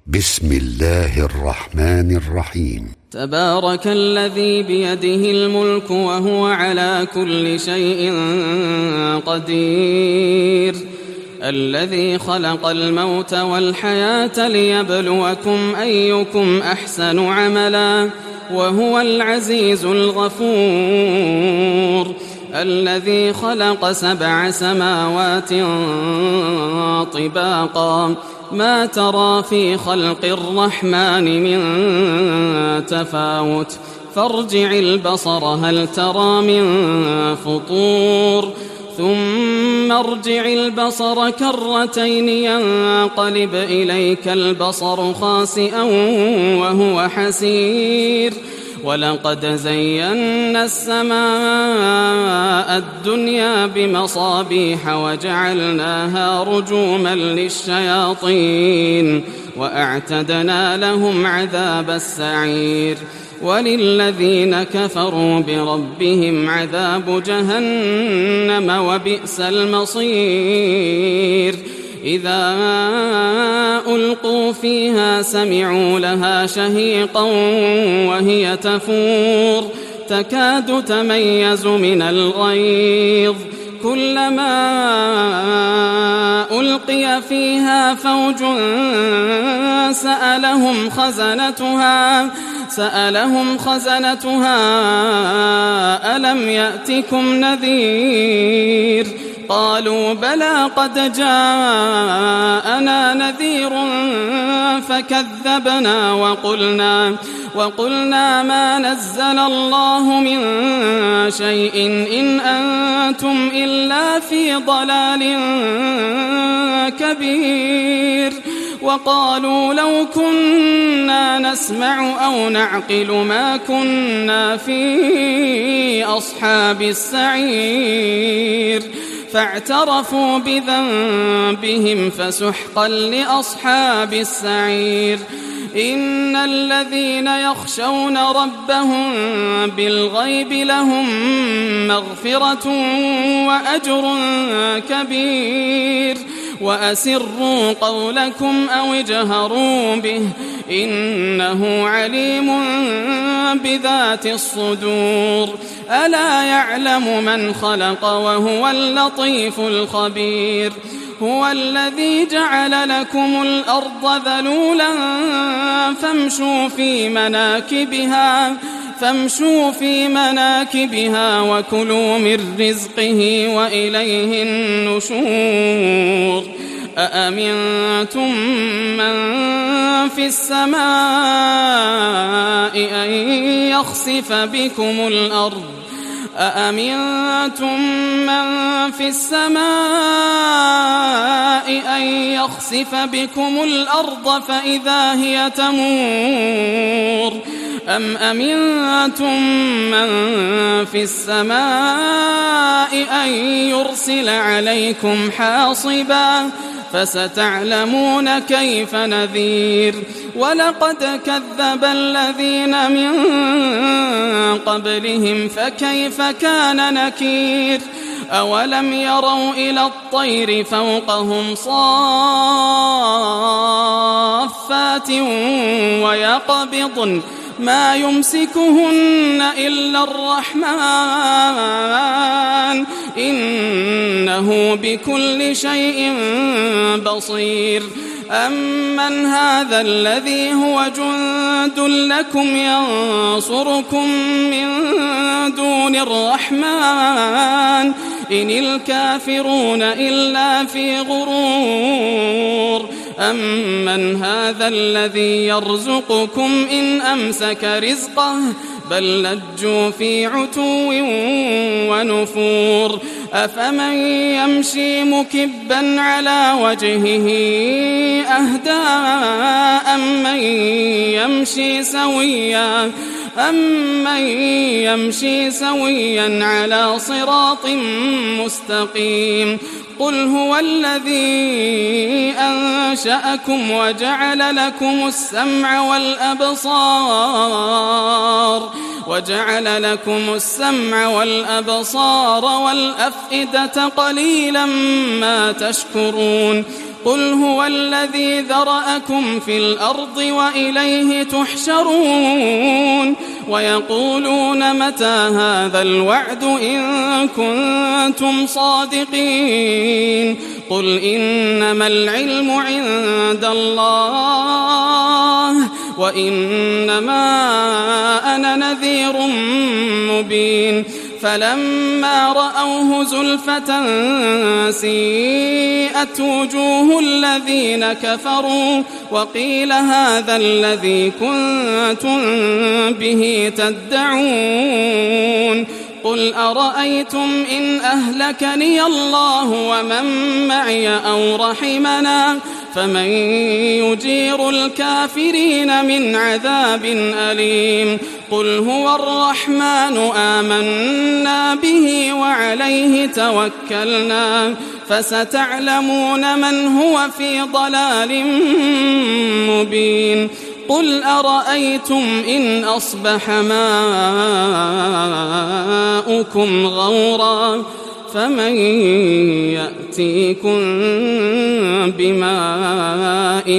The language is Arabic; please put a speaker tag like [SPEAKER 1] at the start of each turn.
[SPEAKER 1] بسم الله الرحمن الرحيم.
[SPEAKER 2] تبارك الذي بيده الملك وهو على كل شيء قدير، الذي خلق الموت والحياة ليبلوكم أيكم أحسن عملا وهو العزيز الغفور، الذي خلق 7 سماوات طباقا ما ترى في خلق الرحمن من تفاوت، فارجع البصر هل ترى من فطور، ثم ارجع البصر كرتين ينقلب إليك البصر خاسئا وهو حسير، ولقد زينا السماء الدنيا بمصابيح وجعلناها رجوما للشياطين وأعتدنا لهم عذاب السعير، وللذين كفروا بربهم عذاب جهنم وبئس المصير، إذا ألقوا فيها سمعوا لها شهيقا وهي تفور تكاد تميز من الغيظ، كلما ألقي فيها فوج سألهم خزنتها ألم يأتكم نذير، قالوا بلى قد جاءنا نذير فكذبنا وقلنا ما نزل الله من شيء إن أنتم إلا في ضلال كبير، وقالوا لو كنا نسمع أو نعقل ما كنا في أصحاب السعير، فاعترفوا بذنبهم فسحقا لأصحاب السعير، إن الذين يخشون ربهم بالغيب لهم مغفرة وأجر كبير، وأسروا قولكم أو اجهروا به إنه عليم بذات الصدور، ألا يعلم من خلق وهو اللطيف الخبير، هو الذي جعل لكم الأرض ذلولا فامشوا في مناكبها وكلوا من رزقه وإليه النشور، أأمنتم من في السماء أن يخسف بكم الأرض فإذا هي تمور، أم أمنتم من في السماء أن يرسل عليكم حاصبا، فستعلمون كيف نذير، ولقد كذب الذين من قبلهم فكيف كان نكير، أولم يروا إلى الطير فوقهم صافات ويقبضن ما يمسكهن إلا الرحمن إنه بكل شيء بصير، أمن هذا الذي هو جند لكم ينصركم من دون الرحمن إن الكافرون إلا في غرور، أمن هذا الذي يرزقكم إن أمسك رزقه بل لجوا في عتو ونفور، أفمن يمشي مكبا على وجهه أهدى أمن يمشي سويا على صراط مستقيم، قل هو الذي أنشأكم وجعل لكم السمع والأبصار والأفئدة قليلا ما تشكرون، قل هو الذي ذرأكم في الأرض وإليه تحشرون ويقولون متى هذا الوعد إن كنتم صادقين قل إنما العلم عند الله وإنما أنا نذير مبين فلما رأوه زلفة سيئت وجوه الذين كفروا وقيل هذا الذي كنتم به تدعون قل أرأيتم إن أهلكني الله ومن معي أو رحمنا فمن يجير الكافرين من عذاب أليم قل هو الرحمن آمنا به وعليه توكلنا فستعلمون من هو في ضلال مبين قل أرأيتم إن أصبح ماؤكم غورا فمن يأتيكم بماء